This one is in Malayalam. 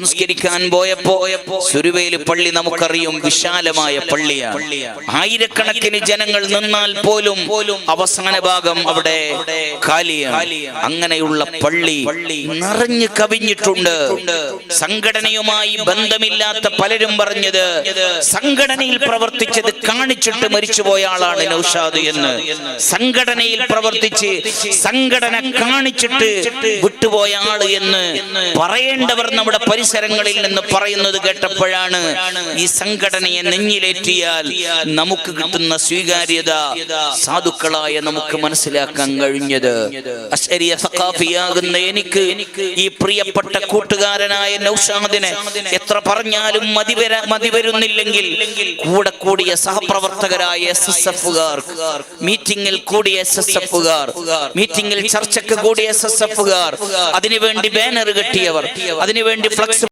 നിസ്കരിക്കാൻ പോയപ്പോ സുരുവേലി പള്ളി നമുക്കറിയും വിശാലമായ പള്ളിയാണ്. ആയിരക്കണക്കിന് ജനങ്ങൾ നിന്നാൽ പോലും അവസാന ഭാഗം അവിടെ കാലിയാണ്. അങ്ങനെയുള്ള പള്ളി നിറഞ്ഞു കവിഞ്ഞിട്ടുണ്ട്. സംഘടനയുമായി ബന്ധമില്ലാത്ത പലരും പറഞ്ഞത് സംഘടനയിൽ പ്രവർത്തിച്ചത് കാണിച്ചിട്ട് മരിച്ചുപോയ ആളാണ് നൗഷാദ് എന്ന്. സംഘടനയിൽ പ്രവർത്തിച്ച് സംഘടന കാണിച്ചിട്ട് വിട്ടുപോയ ആള് എന്ന് പറയേണ്ടവർ നമ്മുടെ പരിസരങ്ങളിൽ നിന്ന് പറയുന്നത് കേട്ടപ്പോഴാണ് ഈ സംഘടനയെ നെഞ്ഞിലേറ്റിയാൽ നമുക്ക് കിട്ടുന്ന സ്വീകാര്യത സാധുക്കളായ നമുക്ക് മനസ്സിലാക്കാൻ കഴിഞ്ഞത്. അശ്അരിയ സഖാഫിയാകുന്ന എനിക്ക് ഈ പ്രിയപ്പെട്ട കൂട്ടുകാരനായ നൗഷാദിനെ എത്ര പറഞ്ഞാലും മതി വരുന്നില്ലെങ്കിൽ കൂടെ കൂടിയ സഹപ്രവർത്തകരായ SSF-കാർ, മീറ്റിംഗിൽ കൂടിയ SSF-കാർ, മീറ്റിംഗിൽ ചർച്ചയ്ക്ക് കൂടിയ SSF-കാർ, അതിനുവേണ്ടി ബാനർ കെട്ടിയവർ, അതിനുവേണ്ടി ഫ്ലക്സ്